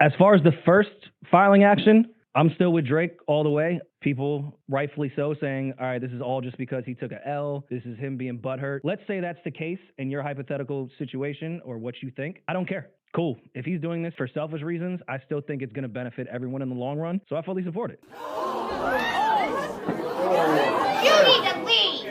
As far as the first filing action, I'm still with Drake all the way. People, rightfully so, saying, all right, this is all just because he took a L. This is him being butthurt. Let's say that's the case in your hypothetical situation or what you think. I don't care. Cool. If he's doing this for selfish reasons, I still think it's going to benefit everyone in the long run. So I fully support it. You need to leave.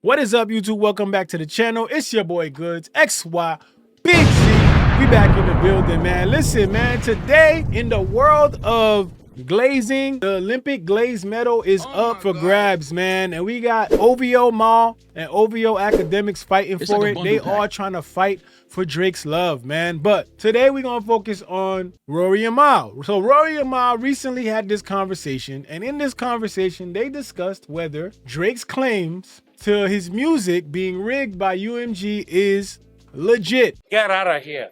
What is up, YouTube? Welcome back to the channel. It's your boy Goods, XY, Big Z. We back in the building, man. Listen, man, today in the world of glazing, the Olympic glaze medal is up for grabs, man. And we got OVO Mal and OVO Academics fighting for it. They all trying to fight for Drake's love, man. But today we're going to focus on Rory and Mal. So Rory and Mal recently had this conversation. And in this conversation, they discussed whether Drake's claims to his music being rigged by UMG is legit. Get out of here.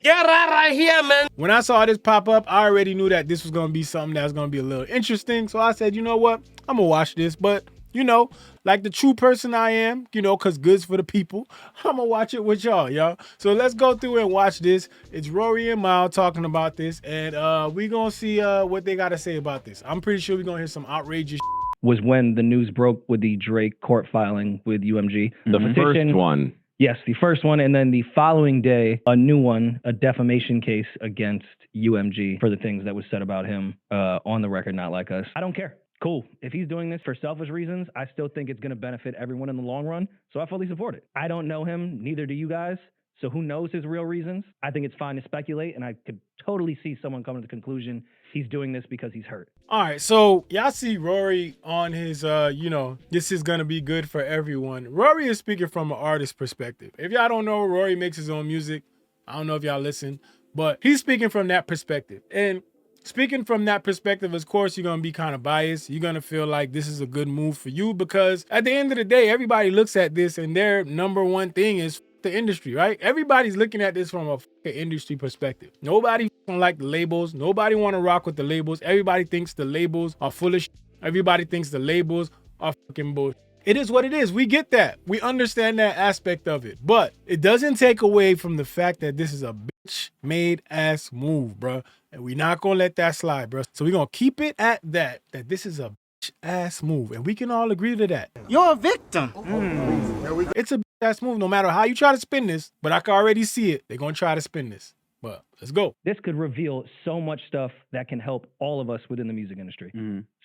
Get out of here, man. When I saw this pop up, I already knew that this was going to be something that was going to be a little interesting. So I said, you know what? I'm going to watch this. But, you know, like the true person I am, you know, because Goods for the people, I'm going to watch it with y'all. So let's go through and watch this. It's Rory and Mal talking about this. And we're going to see what they got to say about this. I'm pretty sure we're going to hear some outrageous Was when the news broke with the Drake court filing with UMG. The first one. Yes, the first one, and then the following day, a new one, a defamation case against UMG for the things that was said about him on the record, not like us. I don't care. Cool. If he's doing this for selfish reasons, I still think it's going to benefit everyone in the long run, so I fully support it. I don't know him, neither do you guys, so who knows his real reasons? I think it's fine to speculate, and I could totally see someone coming to the conclusion he's doing this because he's hurt. All right, so y'all see Rory on his, you know, this is going to be good for everyone. Rory is speaking from an artist perspective. If y'all don't know, Rory makes his own music. I don't know if y'all listen, but he's speaking from that perspective. And speaking from that perspective, of course, you're going to be kind of biased. You're going to feel like this is a good move for you because at the end of the day, everybody looks at this and their number one thing is the industry, right? Everybody's looking at this from a industry perspective. Nobody don't like the labels. Nobody want to rock with the labels. Everybody thinks the labels are full of shit. Everybody thinks the labels are fucking bullshit. It is what it is. We get that. We understand that aspect of it. But it doesn't take away from the fact that this is a bitch-made ass move, bro. And we're not going to let that slide, bro. So we're going to keep it at that this is a ass move. And we can all agree to that. You're a victim. It's a ass move no matter how you try to spin this, but I can already see it. They're going to try to spin this. But let's go. This could reveal so much stuff that can help all of us within the music industry.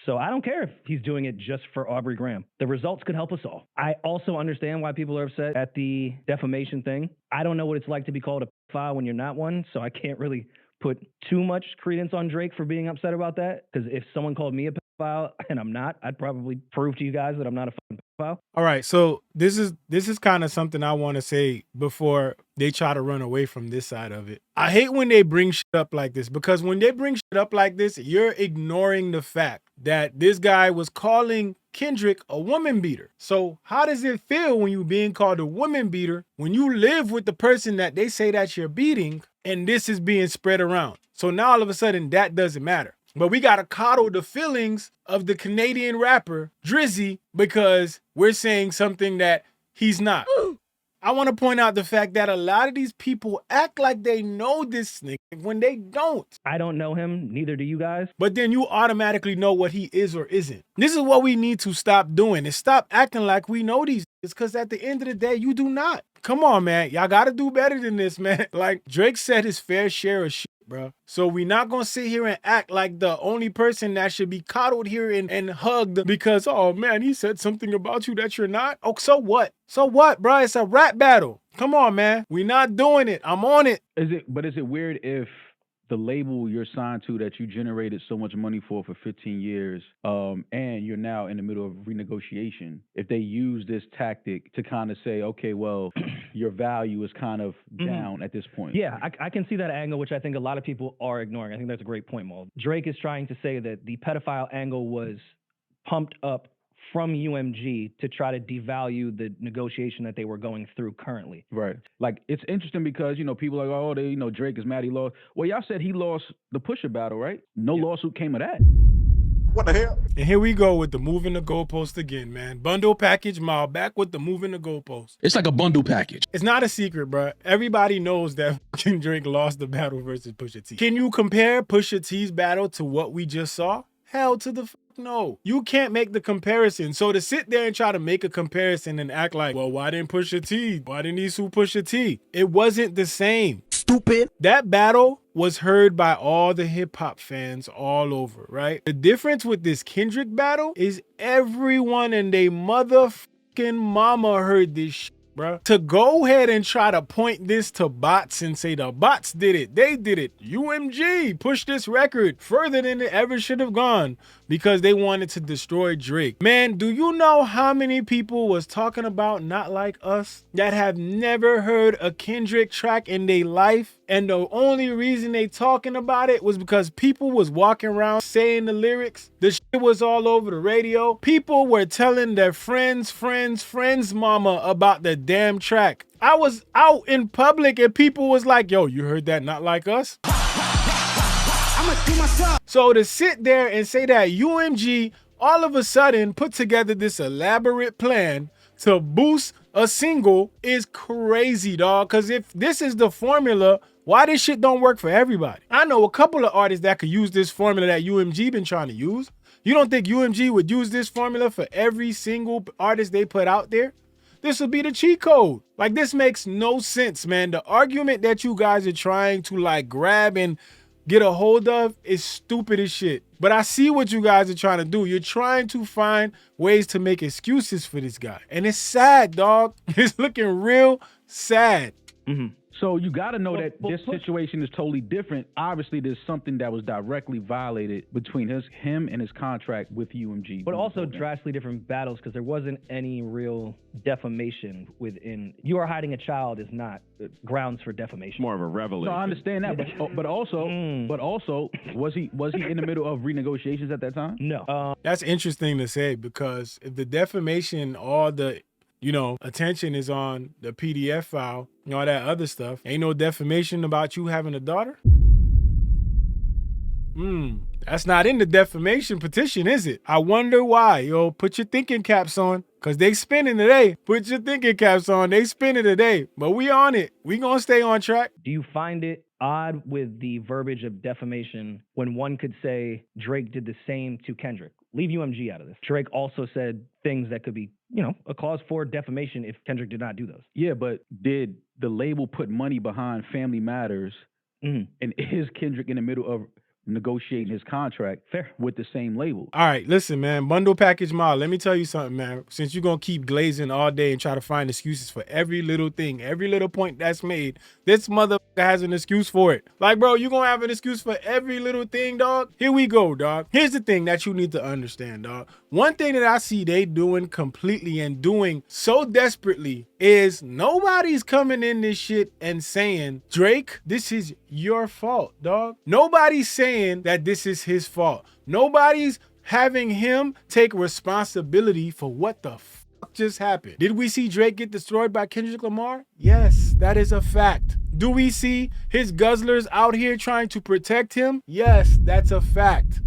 So I don't care if he's doing it just for Aubrey Graham. The results could help us all. I also understand why people are upset at the defamation thing. I don't know what it's like to be called a pedophile when you're not one, so I can't really put too much credence on Drake for being upset about that. Because if someone called me a pedophile and I'm not, I'd probably prove to you guys that I'm not a fucking pedophile. All right, so this is kind of something I want to say before they try to run away from this side of it. I hate when they bring shit up like this because when they bring shit up like this, you're ignoring the fact that this guy was calling Kendrick a woman beater. So how does it feel when you're being called a woman beater when you live with the person that they say that you're beating and this is being spread around? So now all of a sudden that doesn't matter. But we got to coddle the feelings of the Canadian rapper Drizzy because we're saying something that he's not. I want to point out the fact that a lot of these people act like they know this nigga when they don't. I don't know him, neither do you guys. But then you automatically know what he is or isn't. This is what we need to stop doing is stop acting like we know these niggas because at the end of the day, you do not. Come on, man. Y'all got to do better than this, man. Like Drake said his fair share of shit, bro. So we're not going to sit here and act like the only person that should be coddled here and hugged because, oh man, he said something about you that you're not. Oh, so what? So what, bro? It's a rap battle. Come on, man. We're not doing it. I'm on it. Is it weird if the label you're signed to that you generated so much money for 15 years, and you're now in the middle of renegotiation, if they use this tactic to kind of say, okay, well, your value is kind of down at this point? Yeah, I can see that angle, which I think a lot of people are ignoring. I think that's a great point, Mal. Drake is trying to say that the pedophile angle was pumped up from UMG to try to devalue the negotiation that they were going through currently. Right. Like, it's interesting because, you know, people are like, oh, they, you know, Drake is mad he lost. Well, y'all said he lost the Pusha battle, right? No lawsuit came of that. What the hell? And here we go with the moving the goalpost again, man. Bundle package Mal back with the moving the goalpost. It's like a bundle package. It's not a secret, bro. Everybody knows that Drake lost the battle versus Pusha T. Can you compare Pusha T's battle to what we just saw? Hell to the no. You can't make the comparison. So to sit there and try to make a comparison and act like, well, why didn't Pusha T? Why didn't he sue Pusha T? It wasn't the same. Stupid. That battle was heard by all the hip hop fans all over, right? The difference with this Kendrick battle is everyone and they motherfucking mama heard this shit, bruh. To go ahead and try to point this to bots and say the bots did it, they did it. UMG pushed this record further than it ever should have gone because they wanted to destroy Drake. Man, do you know how many people was talking about Not Like Us that have never heard a Kendrick track in their life? And the only reason they talking about it was because people was walking around saying the lyrics. The shit was all over the radio. People were telling their friends' mama about the damn track. I was out in public and people was like, yo, you heard that Not Like Us? So to sit there and say that UMG all of a sudden put together this elaborate plan to boost a single is crazy, dog. Because if this is the formula, why this shit don't work for everybody? I know a couple of artists that could use this formula that UMG been trying to use. You don't think UMG would use this formula for every single artist they put out there? This would be the cheat code. Like, this makes no sense, man. The argument that you guys are trying to like grab and get a hold of is stupid as shit. But I see what you guys are trying to do. You're trying to find ways to make excuses for this guy. And it's sad, dog. It's looking real sad. Mm-hmm. So you got to know that this situation is totally different. Obviously, there's something that was directly violated between him and his contract with UMG. But also drastically different battles because there wasn't any real defamation within. You are hiding a child is not grounds for defamation. More of a revelation. No, I understand that, but also, was he in the middle of renegotiations at that time? No. That's interesting to say because if the defamation, all the attention is on the PDF file and all that other stuff. Ain't no defamation about you having a daughter? That's not in the defamation petition, is it? I wonder why. Yo, put your thinking caps on, because they spinning today. Put your thinking caps on. They spinning today. But we on it. We gonna stay on track. Do you find it odd with the verbiage of defamation when one could say Drake did the same to Kendrick? Leave UMG out of this. Drake also said things that could be, a cause for defamation if Kendrick did not do those. Yeah, but did the label put money behind Family Matters? And is Kendrick in the middle of negotiating his contract with the same label? All right, listen, man. Bundle package Mal. Let me tell you something, man. Since you're going to keep glazing all day and try to find excuses for every little thing, every little point that's made, this motherfucker has an excuse for it. Like, bro, you going to have an excuse for every little thing, dog? Here we go, dog. Here's the thing that you need to understand, dog. One thing that I see they doing completely and doing so desperately is nobody's coming in this shit and saying, Drake, this is your fault, dog. Nobody's saying that this is his fault. Nobody's having him take responsibility for what the fuck just happened. Did we see Drake get destroyed by Kendrick Lamar? Yes, that is a fact. Do we see his guzzlers out here trying to protect him? Yes, that's a fact.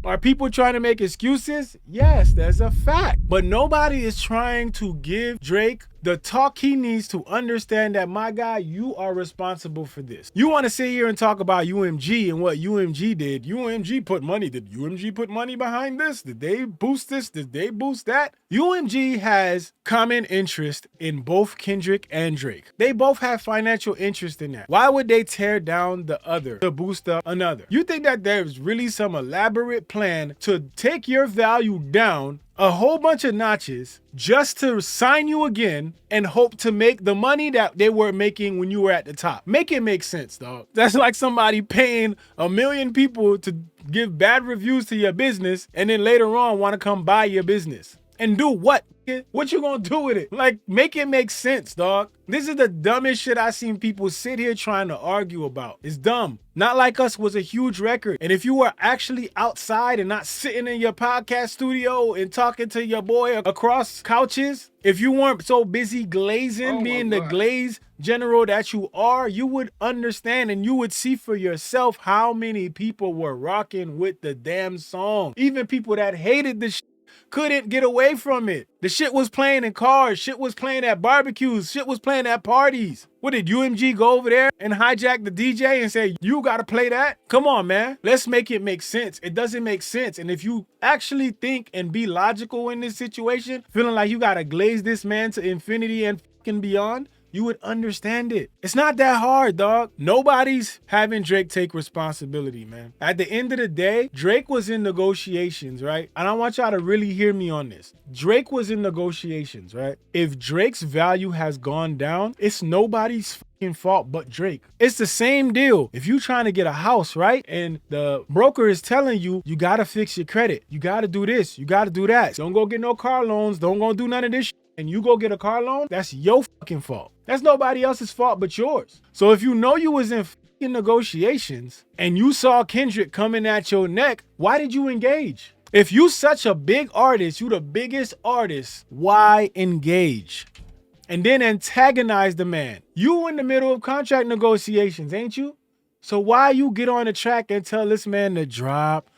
Are people trying to make excuses? Yes, that's a fact. But nobody is trying to give Drake the talk he needs to understand that, my guy, you are responsible for this. You want to sit here and talk about UMG and what UMG did. UMG put money. Did UMG put money behind this? Did they boost this? Did they boost that? UMG has common interest in both Kendrick and Drake. They both have financial interest in that. Why would they tear down the other to boost up another? You think that there's really some elaborate plan to take your value down a whole bunch of notches just to sign you again and hope to make the money that they were making when you were at the top? Make it make sense, dog. That's like somebody paying 1 million people to give bad reviews to your business and then later on want to come buy your business. And do what? What you gonna do with it? Like, make it make sense, dog. This is the dumbest shit I seen people sit here trying to argue about. It's dumb. Not Like Us was a huge record. And if you were actually outside and not sitting in your podcast studio and talking to your boy across couches, if you weren't so busy glazing, being the glaze general that you are, you would understand and you would see for yourself how many people were rocking with the damn song. Even people that hated the shit couldn't get away from it. The shit was playing in cars, shit was playing at barbecues, shit was playing at parties. What did UMG go over there and hijack the DJ and say, you gotta play that? Come on, man. Let's make it make sense. It doesn't make sense. And if you actually think and be logical in this situation, feeling like you gotta glaze this man to infinity and fucking beyond, you would understand it. It's not that hard, dog. Nobody's having Drake take responsibility, man. At the end of the day, Drake was in negotiations, right? And I want y'all to really hear me on this. Drake was in negotiations, right? If Drake's value has gone down, it's nobody's fucking fault but Drake. It's the same deal. If you trying to get a house, right? And the broker is telling you, you gotta fix your credit. You gotta do this. You gotta do that. Don't go get no car loans. Don't go do none of this shit. And you go get a car loan, that's your fucking fault. That's nobody else's fault but yours. So if you know you was in fucking negotiations and you saw Kendrick coming at your neck, why did you engage? If you such a big artist, you the biggest artist, why engage? And then antagonize the man. You in the middle of contract negotiations, ain't you? So why you get on the track and tell this man to drop?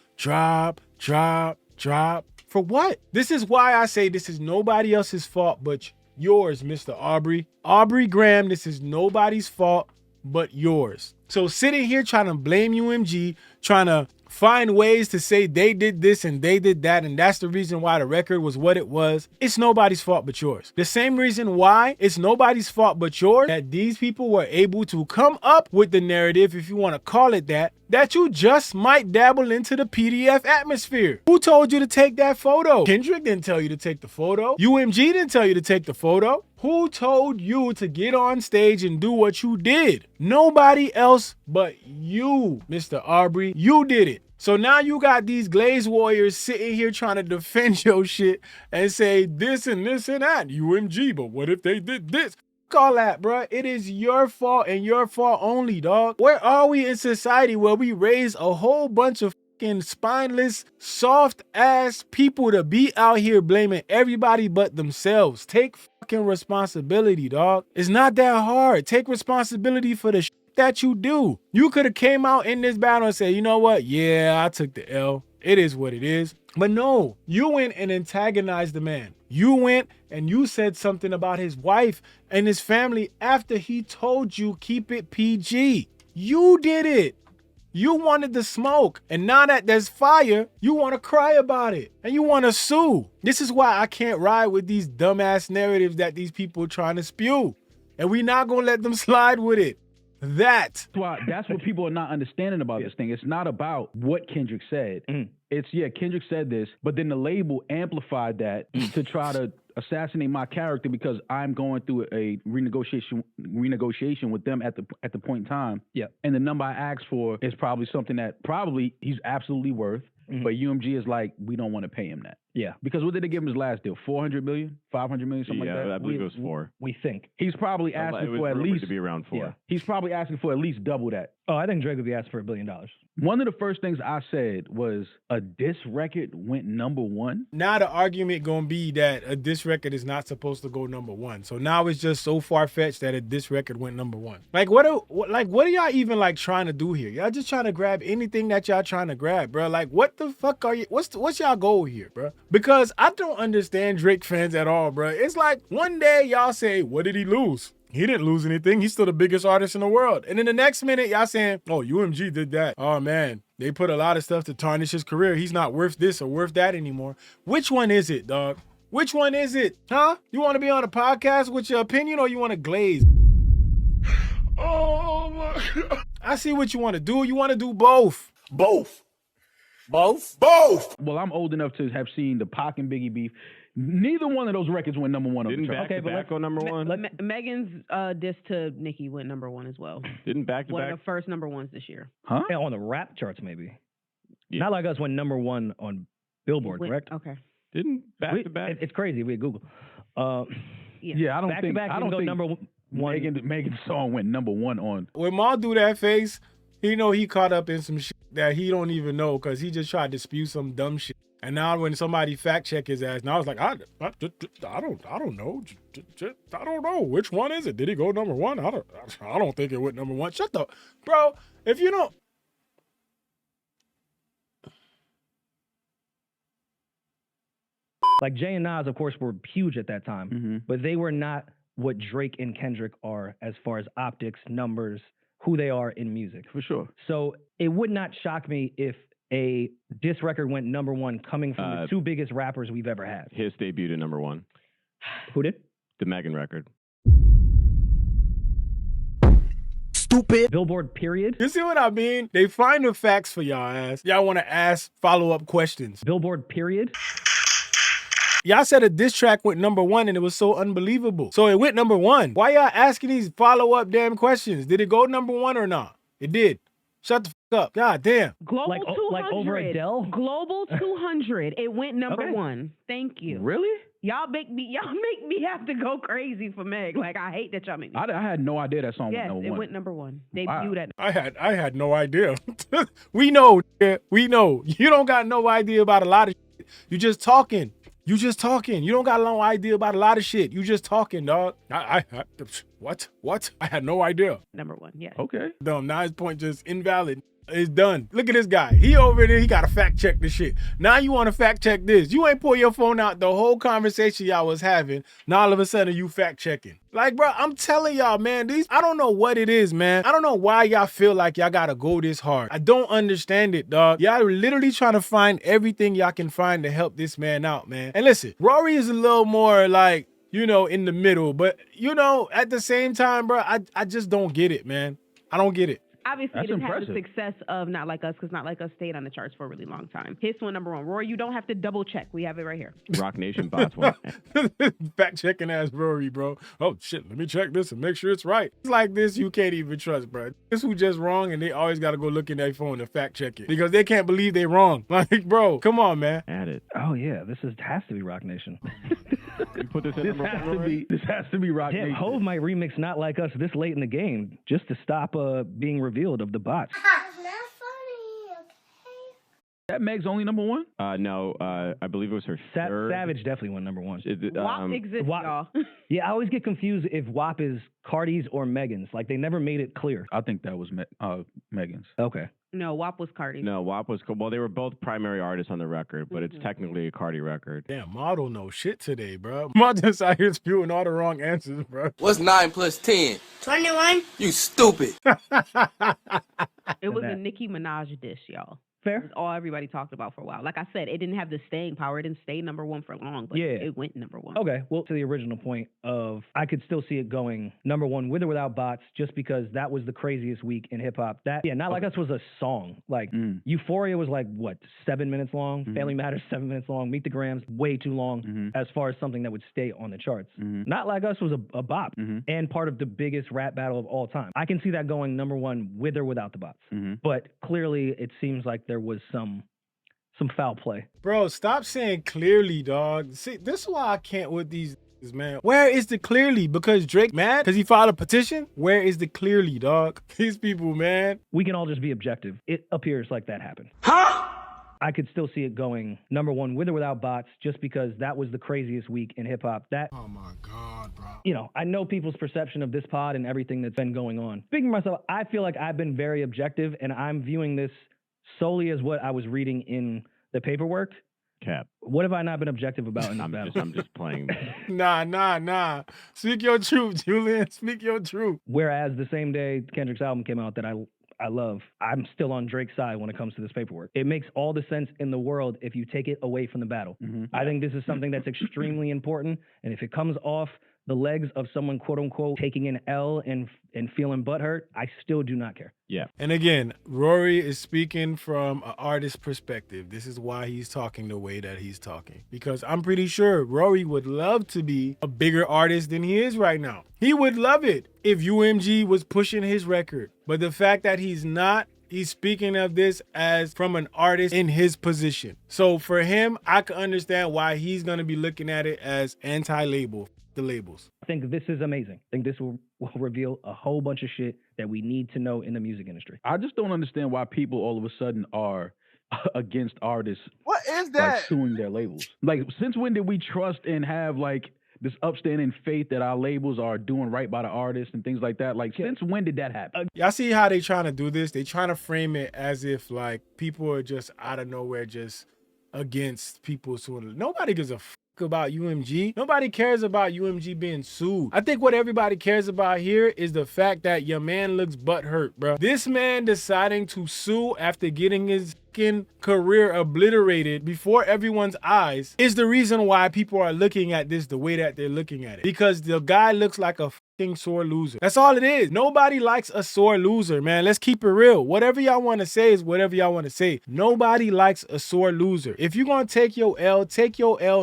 For what? This is why I say this is nobody else's fault but yours, Mr. Aubrey. Aubrey Graham, this is nobody's fault but yours. So sitting here trying to blame UMG, trying to find ways to say they did this and they did that, and that's the reason why the record was what it was, it's nobody's fault but yours. The same reason why it's nobody's fault but yours that these people were able to come up with the narrative, if you want to call it that you just might dabble into the PDF atmosphere. Who told you to take that photo? Kendrick didn't tell you to take the photo. UMG didn't tell you to take the photo. Who told you to get on stage and do what you did? Nobody else but you, Mr. Aubrey. You did it. So now you got these glaze warriors sitting here trying to defend your shit and say this and this and that. UMG, but what if they did this? All that, bro. It is your fault and your fault only, dog. Where are we in society where we raise a whole bunch of fucking spineless, soft ass people to be out here blaming everybody but themselves? Take fucking responsibility, dog. It's not that hard. Take responsibility for the shit that you do. You could have came out in this battle and said, you know what? Yeah, I took the L. It is what it is. But no, you went and antagonized the man. You went and you said something about his wife and his family after he told you keep it PG. You did it. You wanted the smoke. And now that there's fire, you want to cry about it. And you want to sue. This is why I can't ride with these dumbass narratives that these people are trying to spew. And we're not going to let them slide with it. That's what people are not understanding about this thing. It's not about what Kendrick said. It's, Kendrick said this, but then the label amplified that to try to assassinate my character because I'm going through a renegotiation with them at the point in time. Yeah. And the number I asked for is probably something that probably he's absolutely worth. But UMG is like, we don't want to pay him that. Yeah. Because what did they give him his last deal? 400 million? 500 million? Something like that? I believe it was 4. We think. He's probably asking for at least to be around 4. Yeah. He's probably asking for at least double that. Oh, I think Drake would be asking for $1 billion. One of the first things I said was a diss record went #1. Now the argument gonna be that a diss record is not supposed to go #1. So now it's just so far-fetched that a diss record went #1. Like what are y'all even like trying to do here? Y'all just trying to grab anything that y'all trying to grab, bro. Like what the fuck are you? What's y'all goal here, bro? Because I don't understand Drake fans at all, bro. It's like one day y'all say, what did he lose? He didn't lose anything. He's still the biggest artist in the world. And then the next minute, y'all saying, oh, UMG did that. Oh, man, they put a lot of stuff to tarnish his career. He's not worth this or worth that anymore. Which one is it, dog? Which one is it? Huh? You want to be on a podcast with your opinion or you want to glaze? Oh, my God. I see what you want to do. You want to do both. Both. Well, I'm old enough to have seen the Pac and Biggie beef. Neither one of those records went #1 Didn't on the chart. Back go #1? Megan's diss to Nicki went #1 as well. Didn't Back to One Back? of the first #1s this year. Huh? Yeah, on the rap charts, maybe. Yeah. Not Like Us went #1 on Billboard, correct? Okay. Didn't back to back? It's crazy. We had Google. Yeah, I don't back think to back I don't go think number one. Megan's song went number one on. When Mal do that face, he know he caught up in some shit that he don't even know because he just tried to spew some dumb shit. And now when somebody fact check his ass, now I was like, I don't know. I don't know. Which one is it? Did he go number one? I don't think it went number one. Shut the, bro. If you don't. Like Jay and Nas, of course, were huge at that time, but they were not what Drake and Kendrick are as far as optics, numbers, who they are in music. For sure. So it would not shock me if a diss record went number one coming from the two biggest rappers we've ever had. His debuted at number one. Who did? The Megan record. Stupid. Billboard, period. You see what I mean? They find the facts for y'all ass. Y'all want to ask follow-up questions. Billboard, period. Y'all said a diss track went number one and it was so unbelievable. So it went number one. Why y'all asking these follow-up damn questions? Did it go number one or not? It did. Shut the fuck up. God damn. Global Like 200. like over Adele? Global 200. It went number one. Thank you. Really? Y'all make me have to go crazy for Meg. Like, I hate that y'all make me. I had no idea that song Yes, went number it one. went number one. Wow. Debuted at. I had no idea. We know. We know. You don't got no idea about a lot of shit. You just talking. You just talking. You don't got no idea about a lot of shit. You just talking, dog. What? I had no idea. Number one, yes. Okay. Dumb. Now his point just invalid. It's done. Look at this guy. He over there. He got to fact check this shit. Now you want to fact check this. You ain't pull your phone out the whole conversation y'all was having. Now all of a sudden you fact checking. Like, bro, I'm telling y'all, man, I don't know what it is, man. I don't know why y'all feel like y'all got to go this hard. I don't understand it, dog. Y'all are literally trying to find everything y'all can find to help this man out, man. And listen, Rory is a little more like, in the middle. But, at the same time, bro, I just don't get it, man. I don't get it. Obviously, That's it didn't have the impressive. success of Not Like Us because Not Like Us stayed on the charts for a really long time. His one number one. Rory, you don't have to double check. We have it right here. Rock Nation bots one. Fact checking ass Rory, bro. Oh shit, let me check this and make sure it's right. It's like this you can't even trust, bro. This who just wrong and they always gotta go look in their phone to fact check it because they can't believe they wrong. Like, bro, come on, man. Add it. Oh yeah, has to be Rock Nation. You put this in This number has one, to Rory? be. This has to be Rock Damn, Nation. Hove might remix Not Like Us this late in the game just to stop being revealed of the bots. It's not funny, okay? That Meg's only number one. No, I believe it was her third. Savage definitely went number one. WAP exists, WAP. y'all. Yeah, I always get confused if WAP is Cardi's or Megan's. Like, they never made it clear. I think that was Megan's. Okay. No, WAP was Cardi. No, WAP was well. They were both primary artists on the record, but it's technically a Cardi record. Damn, Ma don't know shit today, bro. Ma just out here spewing all the wrong answers, bro. What's 9 plus 10? 21. You stupid. It was a that. Nicki Minaj dish, y'all. Fair. That's all everybody talked about for a while. Like I said, it didn't have the staying power. It didn't stay number one for long, but Yeah. it went number one. Okay, well, to the original point of I could still see it going number one with or without bots just because that was the craziest week in hip hop. Not Like Us was a song. Like, Euphoria was like, what, 7 minutes long? Family Matters, 7 minutes long. Meet the Grams, way too long as far as something that would stay on the charts. Not Like Us was a bop and part of the biggest rap battle of all time. I can see that going number one with or without the bots. But clearly, it seems like there was some foul play. Bro, stop saying clearly, dog. See, this is why I can't with these niggas, man. Where is the clearly? Because Drake mad? Because he filed a petition? Where is the clearly, dog? These people, man. We can all just be objective. It appears like that happened. Huh? I could still see it going number one with or without bots just because that was the craziest week in hip hop. Oh my God, bro. I know people's perception of this pod and everything that's been going on. Speaking for myself, I feel like I've been very objective and I'm viewing this solely as what I was reading in the paperwork. Cap. What have I not been objective about in this battle? I'm just playing. Nah. Speak your truth, Julian. Speak your truth. Whereas the same day Kendrick's album came out that I love, I'm still on Drake's side when it comes to this paperwork. It makes all the sense in the world if you take it away from the battle. I think this is something that's extremely important, and if it comes off the legs of someone, quote unquote, taking an L and feeling butthurt, I still do not care. Yeah. And again, Rory is speaking from an artist's perspective. This is why he's talking the way that he's talking. Because I'm pretty sure Rory would love to be a bigger artist than he is right now. He would love it if UMG was pushing his record. But the fact that he's not he's speaking of this as from an artist in his position. So for him, I can understand why he's going to be looking at it as anti-label, the labels. I think this is amazing. I think this will reveal a whole bunch of shit that we need to know in the music industry. I just don't understand why people all of a sudden are against artists. What is like that? suing their labels. Like, since when did we trust and have like this upstanding faith that our labels are doing right by the artists and things like that? Like, since when did that happen? Y'all see how they trying to do this? They trying to frame it as if like people are just out of nowhere just against people suing. Nobody gives a fuck about UMG. Nobody cares about UMG being sued. I think what everybody cares about here is the fact that your man looks butthurt, bro. This man deciding to sue after getting his career obliterated before everyone's eyes is the reason why people are looking at this the way that they're looking at it. Because the guy looks like a fucking sore loser. That's all it is. Nobody likes a sore loser, man. Let's keep it real. Whatever y'all want to say is whatever y'all want to say. Nobody likes a sore loser. If you're going to take your L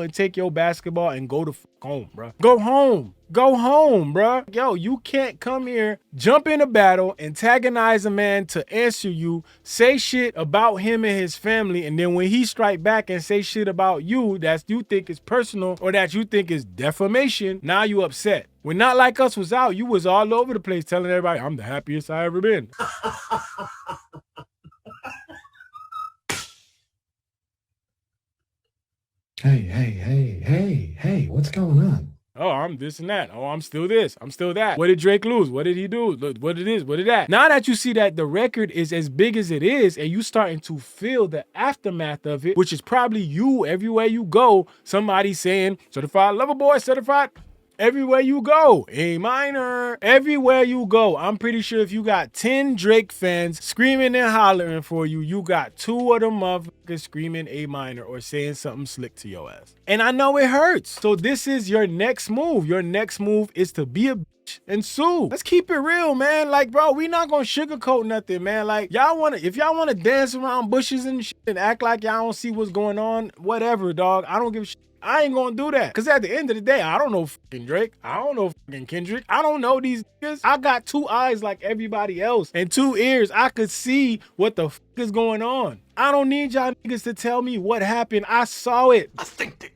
and take your basketball and go to home, bro. Go home. Go home, bro. Yo, you can't come here, jump in a battle, antagonize a man to answer you, say shit about him and his family, and then when he strike back and say shit about you that you think is personal or that you think is defamation, now you upset. When Not Like Us was out, you was all over the place telling everybody, I'm the happiest I ever been. Hey, what's going on? Oh, I'm this and that. Oh, I'm still this. I'm still that. What did Drake lose? What did he do? Look, what it is? What did that? Now that you see that the record is as big as it is and you starting to feel the aftermath of it, which is probably you everywhere you go, somebody saying, certified lover boy, certified. Everywhere you go, A minor. Everywhere you go, I'm pretty sure if you got 10 Drake fans screaming and hollering for you, you got 2 of them motherfuckers screaming A minor or saying something slick to your ass. And I know it hurts. So this is your next move. Your next move is to be a bitch and sue. Let's keep it real, man. Like, bro, we not gonna sugarcoat nothing, man. Like, if y'all wanna dance around bushes and shit and act like y'all don't see what's going on, whatever, dog. I don't give a shit. I ain't gonna do that. Cause at the end of the day, I don't know fucking Drake. I don't know fucking Kendrick. I don't know these niggas. I got 2 eyes like everybody else and 2 ears. I could see what the fuck is going on. I don't need y'all niggas to tell me what happened. I saw it.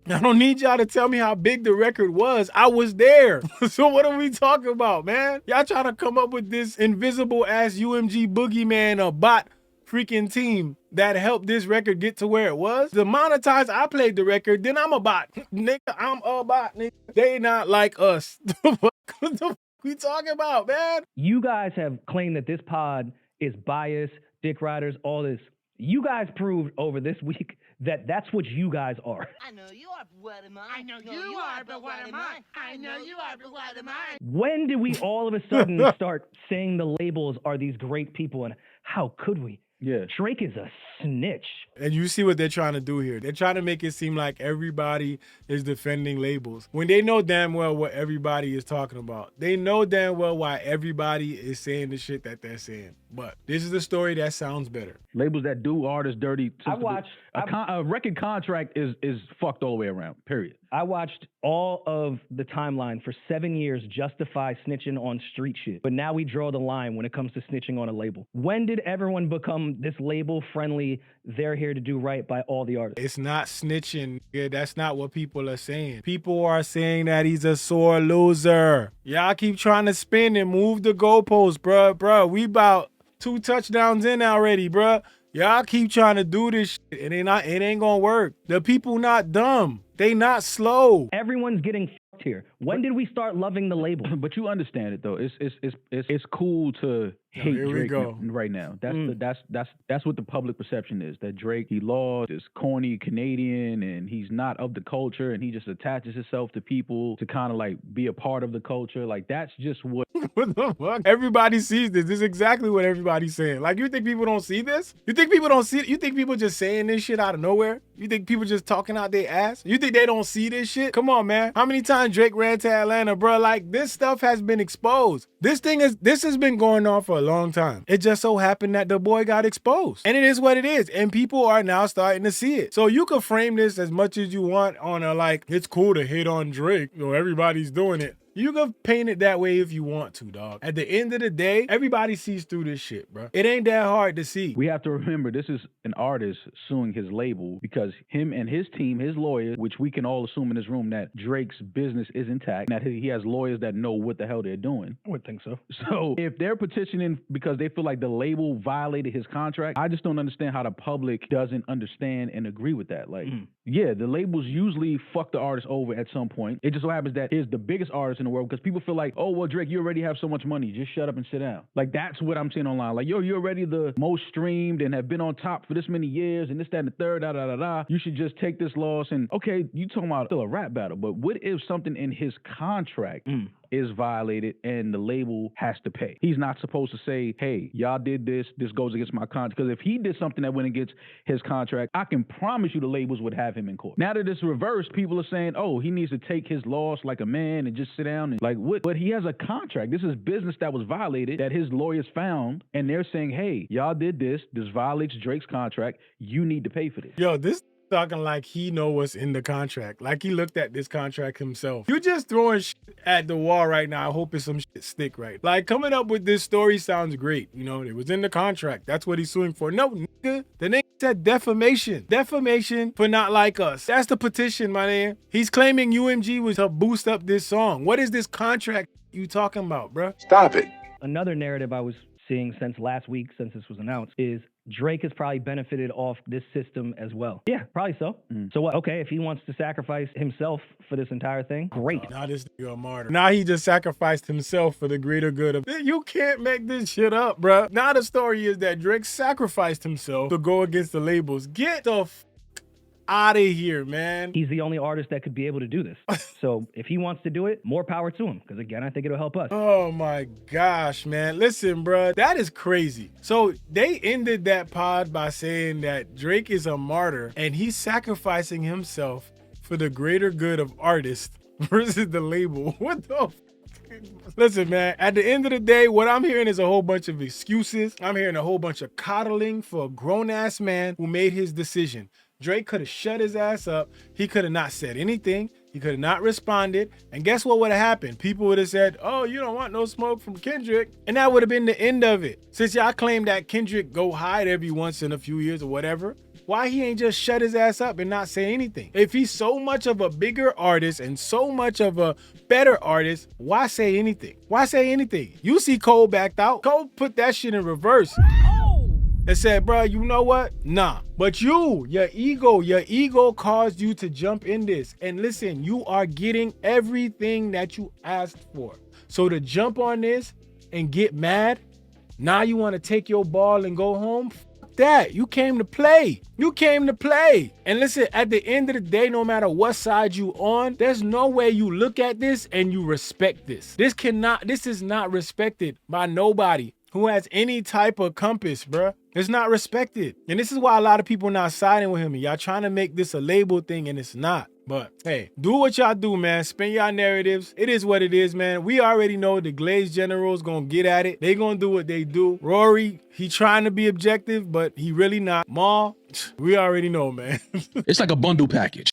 I don't need y'all to tell me how big the record was. I was there. So what are we talking about, man? Y'all trying to come up with this invisible ass UMG boogeyman or bot freaking team that helped this record get to where it was. The amount of times I played the record, then I'm a bot. Nigga, I'm a bot, nigga. They not like us. What the fuck we talking about, man? You guys have claimed that this pod is biased, dick riders, all this. You guys proved over this week that that's what you guys are. I know you are, but what am I? I know you are, but what am I? I know you are, but what am I? When did we all of a sudden start saying the labels are these great people, and how could we? Yeah. Drake is a snitch. And you see what they're trying to do here. They're trying to make it seem like everybody is defending labels when they know damn well what everybody is talking about. They know damn well why everybody is saying the shit that they're saying. But this is the story that sounds better. Labels that do artists dirty. I watched a record contract is fucked all the way around. Period. I watched all of the timeline for 7 years justify snitching on street shit. But now we draw the line when it comes to snitching on a label. When did everyone become this label friendly, they're here to do right by all the artists? It's not snitching. Yeah, that's not what people are saying. People are saying that he's a sore loser. Y'all keep trying to spin and move the goalposts, bruh. We about 2 touchdowns in already, bruh. Y'all keep trying to do this shit. It ain't gonna work. The people not dumb. They not slow. Everyone's getting fucked here. When did we start loving the label? But you understand it though. It's cool to hate Drake right now. That's what the public perception is. That Drake, he lost, is corny Canadian, and he's not of the culture, and he just attaches himself to people to kind of like be a part of the culture. Like, that's just what. What the fuck? Everybody sees this. This is exactly what everybody's saying. Like, you think people don't see this? You think people don't see it? You think people just saying this shit out of nowhere? You think people just talking out their ass? You think they don't see this shit? Come on, man. How many times Drake ran to Atlanta, bro? Like, this stuff has been exposed. This has been going on for a long time. It just so happened that the boy got exposed. And it is what it is. And people are now starting to see it. So you can frame this as much as you want on a, like, it's cool to hate on Drake. You know, everybody's doing it. You can paint it that way if you want to, dog. At the end of the day, everybody sees through this shit, bro. It ain't that hard to see. We have to remember this is an artist suing his label because him and his team, his lawyers, which we can all assume in this room that Drake's business is intact, that he has lawyers that know what the hell they're doing. I would think so. So if they're petitioning because they feel like the label violated his contract, I just don't understand how the public doesn't understand and agree with that. Like, yeah, the labels usually fuck the artist over at some point. It just so happens that he's the biggest artist in the world because people feel like, oh, well, Drake, you already have so much money. Just shut up and sit down. Like, that's what I'm seeing online. Like, yo, you're already the most streamed and have been on top for this many years and this, that, and the third, da-da-da-da. You should just take this loss and, okay, you talking about still a rap battle, but what if something in his contract is violated and the label has to pay? He's not supposed to say, hey, y'all did this goes against my contract. Because if he did something that went against his contract, I can promise you the labels would have him in court. Now that it's reversed, people are saying, oh, he needs to take his loss like a man and just sit down and like what? But he has a contract. This is business that was violated that his lawyers found, and they're saying, hey, y'all did this violates Drake's contract. You need to pay for this. Yo, this talking like he know what's in the contract. Like he looked at this contract himself. You just throwing shit at the wall right now, hoping some shit stick right. Like coming up with this story sounds great. You know, it was in the contract. That's what he's suing for. No, nigga. The nigga said defamation. Defamation for not like us. That's the petition, my man. He's claiming UMG was to boost up this song. What is this contract you talking about, bruh? Stop it. Another narrative I was seeing since last week, since this was announced, is Drake has probably benefited off this system as well. Yeah, probably so. So what? Okay, if he wants to sacrifice himself for this entire thing, great. Now this nigga a martyr. Now he just sacrificed himself for the greater good of... You can't make this shit up, bruh. Now the story is that Drake sacrificed himself to go against the labels. Get the f out of here, man. He's the only artist that could be able to do this. So if he wants to do it, more power to him. Because again, I think it'll help us. Oh my gosh, man. Listen, bruh, that is crazy. So they ended that pod by saying that Drake is a martyr and he's sacrificing himself for the greater good of artists versus the label. What the f? Listen, man, at the end of the day, what I'm hearing is a whole bunch of excuses. I'm hearing a whole bunch of coddling for a grown-ass man who made his decision. Drake could have shut his ass up. He could have not said anything. He could have not responded. And guess what would have happened? People would have said, oh, you don't want no smoke from Kendrick. And that would have been the end of it. Since y'all claim that Kendrick go hide every once in a few years or whatever, why he ain't just shut his ass up and not say anything? If he's so much of a bigger artist and so much of a better artist, why say anything? Why say anything? You see Cole backed out. Cole put that shit in reverse. And said, bro, you know what? Nah. But your ego caused you to jump in this. And listen, you are getting everything that you asked for. So to jump on this and get mad, now you want to take your ball and go home? Fuck that. You came to play. You came to play. And listen, at the end of the day, no matter what side you on, there's no way you look at this and you respect this. This is not respected by nobody who has any type of compass, bruh. It's not respected. And this is why a lot of people not siding with him. And y'all trying to make this a label thing and it's not. But hey, do what y'all do, man. Spin y'all narratives. It is what it is, man. We already know the Glazed General's gonna get at it. They gonna do what they do. Rory, he trying to be objective, but he really not. Mal, we already know, man. It's like a bundle package.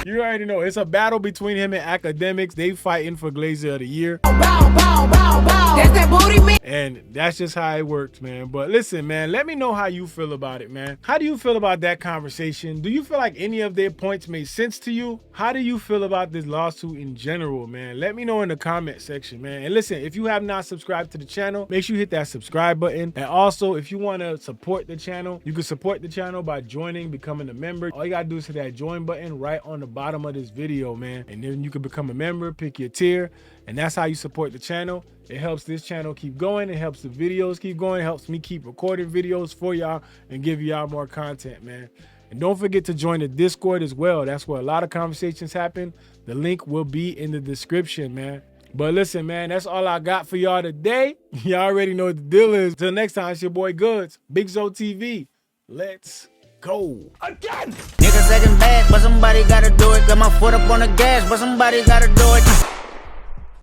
You already know. It's a battle between him and Academics. They fighting for Glazer of the Year. That's that booty, man. And that's just how it works, man. But listen, man, let me know how you feel about it, man. How do you feel about that conversation? Do you feel like any of their points made sense to you? How do you feel about this lawsuit in general, man? Let me know in the comment section, man. And listen, if you have not subscribed to the channel, make sure you hit that subscribe button. And also, if you want to support the channel, you can support the channel by joining, becoming a member. All you got to do is hit that join button right on the bottom of this video, man. And then you can become a member, pick your tier, and that's how you support the channel. It helps this channel keep going. It helps the videos keep going. It helps me keep recording videos for y'all and give y'all more content, man. And don't forget to join the Discord as well. That's where a lot of conversations happen. The link will be in the description, man. But listen, man, that's all I got for y'all today. Y'all already know what the deal is. Till next time, it's your boy Goods, BigZoeTV. Let's go. Again! Niggas acting bad, but somebody gotta do it. Got my foot up on the gas, but somebody gotta do it.